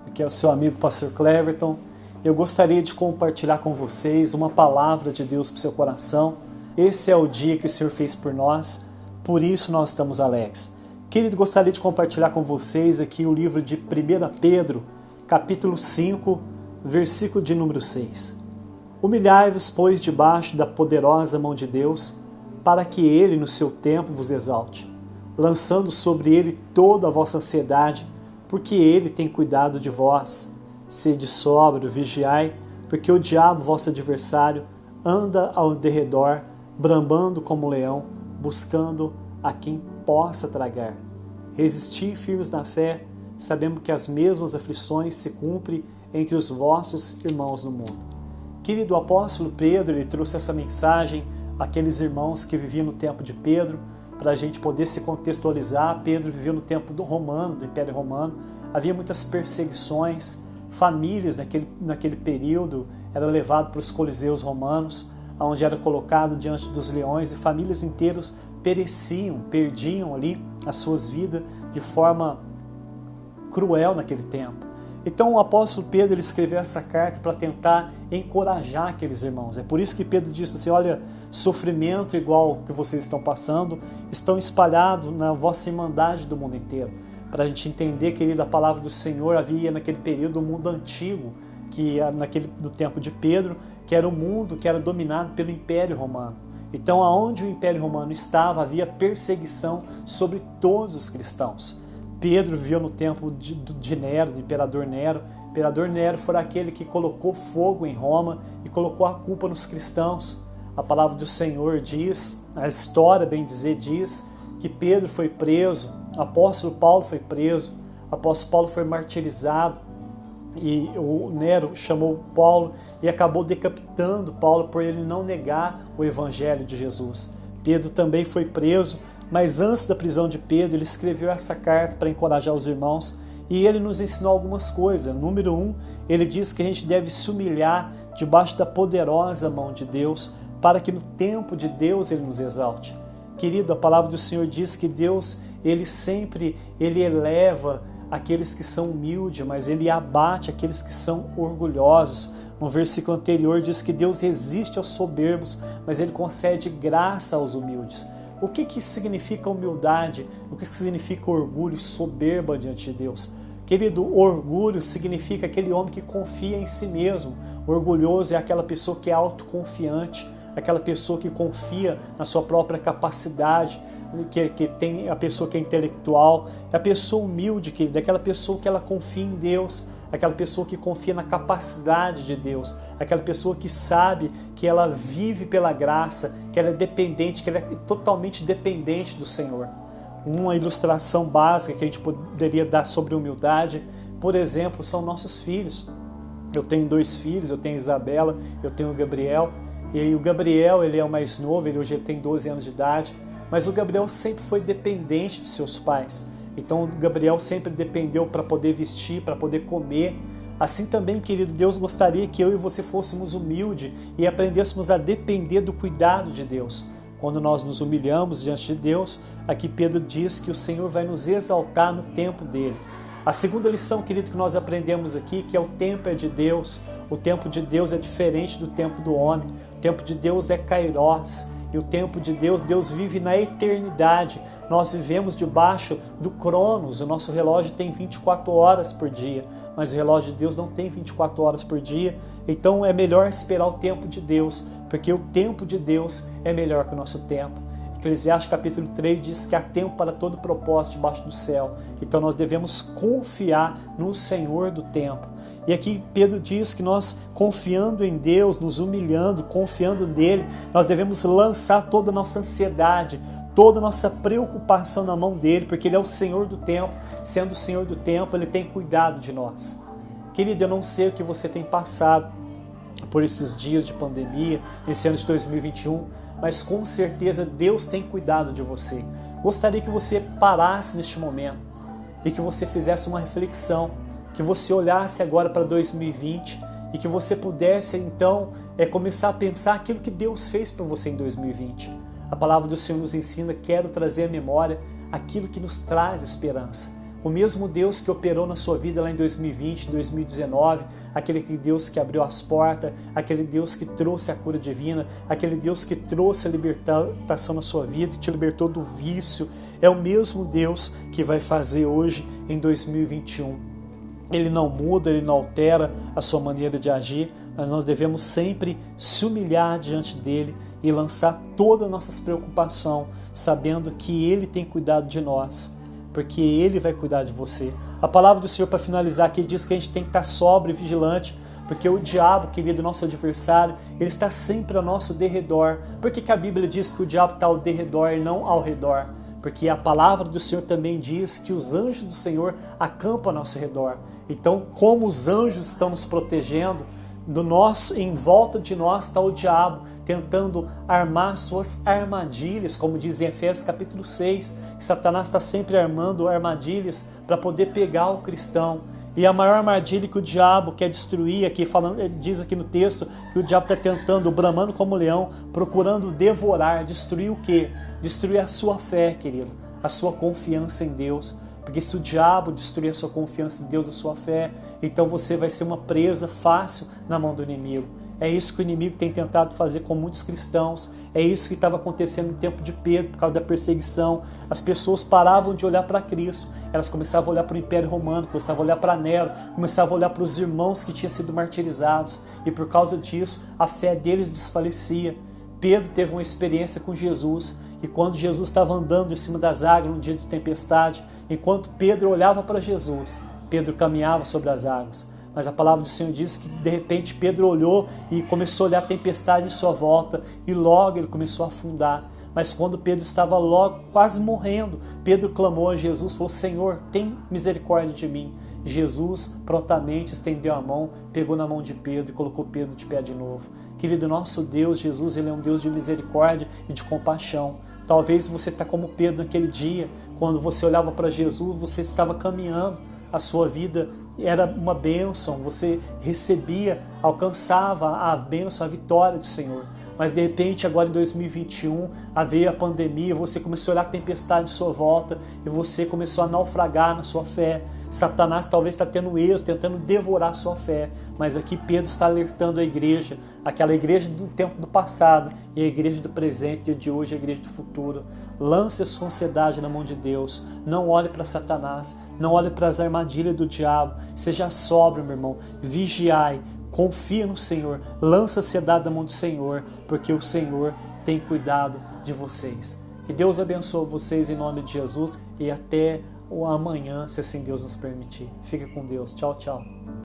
Aqui é o seu amigo Pastor Cleverton. Eu gostaria de compartilhar com vocês uma palavra de Deus para o seu coração. Esse é o dia que o Senhor fez por nós, por isso nós estamos alegres. Querido, gostaria de compartilhar com vocês aqui o livro de 1 Pedro, capítulo 5, versículo de número 6. Humilhai-vos, pois, debaixo da poderosa mão de Deus, para que Ele, no seu tempo, vos exalte, lançando sobre Ele toda a vossa ansiedade, porque Ele tem cuidado de vós. Sede sóbrio, vigiai, porque o diabo, vosso adversário, anda ao derredor, bramando como um leão, buscando a quem possa tragar. Resisti firmes na fé, sabendo que as mesmas aflições se cumprem entre os vossos irmãos no mundo. Querido, o apóstolo Pedro, ele trouxe essa mensagem àqueles irmãos que viviam no tempo de Pedro, para a gente poder se contextualizar. Pedro viveu no tempo do Império Romano, havia muitas perseguições, famílias naquele período eram levadas para os coliseus romanos, onde era colocado diante dos leões, e famílias inteiras perdiam ali as suas vidas de forma cruel naquele tempo. Então o apóstolo Pedro, ele escreveu essa carta para tentar encorajar aqueles irmãos. É por isso que Pedro disse assim: olha, sofrimento igual que vocês estão passando, estão espalhados na vossa irmandade do mundo inteiro. Para a gente entender, querido, a palavra do Senhor, havia naquele período um mundo antigo, que no tempo de Pedro, que era um mundo que era dominado pelo Império Romano. Então, aonde o Império Romano estava, havia perseguição sobre todos os cristãos. Pedro viveu no tempo de Nero, do imperador Nero. O imperador Nero foi aquele que colocou fogo em Roma e colocou a culpa nos cristãos. A palavra do Senhor diz, a história, bem dizer, diz que Pedro foi preso, o apóstolo Paulo foi preso, o apóstolo Paulo foi martirizado, e o Nero chamou Paulo e acabou decapitando Paulo por ele não negar o evangelho de Jesus. Pedro também foi preso, mas antes da prisão de Pedro, ele escreveu essa carta para encorajar os irmãos, e ele nos ensinou algumas coisas. Número 1, ele diz que a gente deve se humilhar debaixo da poderosa mão de Deus, para que no tempo de Deus ele nos exalte. Querido, a palavra do Senhor diz que Deus, ele eleva aqueles que são humildes, mas ele abate aqueles que são orgulhosos. No versículo anterior diz que Deus resiste aos soberbos, mas ele concede graça aos humildes. O que significa humildade? O que significa orgulho e soberba diante de Deus? Querido, orgulho significa aquele homem que confia em si mesmo. Orgulhoso é aquela pessoa que é autoconfiante, aquela pessoa que confia na sua própria capacidade, que tem a pessoa que é intelectual. É a pessoa humilde, querido, é aquela pessoa que ela confia em Deus, aquela pessoa que confia na capacidade de Deus, aquela pessoa que sabe que ela vive pela graça, que ela é dependente, que ela é totalmente dependente do Senhor. Uma ilustração básica que a gente poderia dar sobre humildade, por exemplo, são nossos filhos. Eu tenho 2 filhos, eu tenho a Isabela, eu tenho o Gabriel, e aí o Gabriel, ele é o mais novo, hoje ele tem 12 anos de idade, mas o Gabriel sempre foi dependente de seus pais. Então o Gabriel sempre dependeu para poder vestir, para poder comer. Assim também, querido, Deus gostaria que eu e você fôssemos humildes e aprendêssemos a depender do cuidado de Deus. Quando nós nos humilhamos diante de Deus, aqui Pedro diz que o Senhor vai nos exaltar no tempo dele. A segunda lição, querido, que nós aprendemos aqui, que é o tempo é de Deus. O tempo de Deus é diferente do tempo do homem. O tempo de Deus é Kairos. E o tempo de Deus, Deus vive na eternidade. Nós vivemos debaixo do Cronos. O nosso relógio tem 24 horas por dia, mas o relógio de Deus não tem 24 horas por dia. Então é melhor esperar o tempo de Deus, porque o tempo de Deus é melhor que o nosso tempo. Eclesiastes capítulo 3 diz que há tempo para todo propósito debaixo do céu. Então nós devemos confiar no Senhor do tempo. E aqui Pedro diz que nós, confiando em Deus, nos humilhando, confiando nele, nós devemos lançar toda a nossa ansiedade, toda a nossa preocupação na mão dele, porque ele é o Senhor do tempo. Sendo o Senhor do tempo, ele tem cuidado de nós. Querido, eu não sei o que você tem passado por esses dias de pandemia, nesse ano de 2021, mas com certeza Deus tem cuidado de você. Gostaria que você parasse neste momento e que você fizesse uma reflexão, que você olhasse agora para 2020 e que você pudesse então começar a pensar aquilo que Deus fez para você em 2020. A palavra do Senhor nos ensina: quero trazer à memória aquilo que nos traz esperança. O mesmo Deus que operou na sua vida lá em 2020, 2019, aquele Deus que abriu as portas, aquele Deus que trouxe a cura divina, aquele Deus que trouxe a libertação na sua vida, que te libertou do vício, é o mesmo Deus que vai fazer hoje em 2021. Ele não muda, Ele não altera a sua maneira de agir, mas nós devemos sempre se humilhar diante dEle e lançar todas as nossas preocupações, sabendo que Ele tem cuidado de nós, porque Ele vai cuidar de você. A palavra do Senhor, para finalizar aqui, diz que a gente tem que estar sóbrio e vigilante, porque o diabo, querido, nosso adversário, ele está sempre ao nosso derredor. Por que a Bíblia diz que o diabo está ao derredor e não ao redor? Porque a palavra do Senhor também diz que os anjos do Senhor acampam ao nosso redor. Então, como os anjos estão nos protegendo, em volta de nós está o diabo, tentando armar suas armadilhas, como diz em Efésios capítulo 6, que Satanás está sempre armando armadilhas para poder pegar o cristão. E a maior armadilha que o diabo quer destruir, diz aqui no texto, que o diabo está tentando, bramando como leão, procurando devorar, destruir o quê? Destruir a sua fé, querido, a sua confiança em Deus. Porque se o diabo destruir a sua confiança em Deus, a sua fé, então você vai ser uma presa fácil na mão do inimigo. É isso que o inimigo tem tentado fazer com muitos cristãos. É isso que estava acontecendo no tempo de Pedro, por causa da perseguição. As pessoas paravam de olhar para Cristo. Elas começavam a olhar para o Império Romano, começavam a olhar para Nero, começavam a olhar para os irmãos que tinham sido martirizados. E por causa disso, a fé deles desfalecia. Pedro teve uma experiência com Jesus. E quando Jesus estava andando em cima das águas num dia de tempestade, enquanto Pedro olhava para Jesus, Pedro caminhava sobre as águas. Mas a palavra do Senhor diz que de repente Pedro olhou e começou a olhar a tempestade em sua volta e logo ele começou a afundar. Mas quando Pedro estava logo quase morrendo, Pedro clamou a Jesus, falou: Senhor, tem misericórdia de mim. Jesus prontamente estendeu a mão, pegou na mão de Pedro e colocou Pedro de pé de novo. Querido, nosso Deus, Jesus, Ele é um Deus de misericórdia e de compaixão. Talvez você está como Pedro naquele dia, quando você olhava para Jesus, você estava caminhando, a sua vida era uma bênção, você recebia, alcançava a bênção, a vitória do Senhor. Mas de repente, agora em 2021, veio a pandemia, você começou a olhar a tempestade em sua volta e você começou a naufragar na sua fé. Satanás talvez está tendo êxito, tentando devorar a sua fé. Mas aqui Pedro está alertando a igreja, aquela igreja do tempo do passado e a igreja do presente, dia de hoje, a igreja do futuro. Lance a sua ansiedade na mão de Deus. Não olhe para Satanás, não olhe para as armadilhas do diabo. Seja sóbrio, meu irmão. Vigiai. Confia no Senhor, lança a ansiedade na mão do Senhor, porque o Senhor tem cuidado de vocês. Que Deus abençoe vocês em nome de Jesus e até o amanhã, se assim Deus nos permitir. Fique com Deus. Tchau, tchau.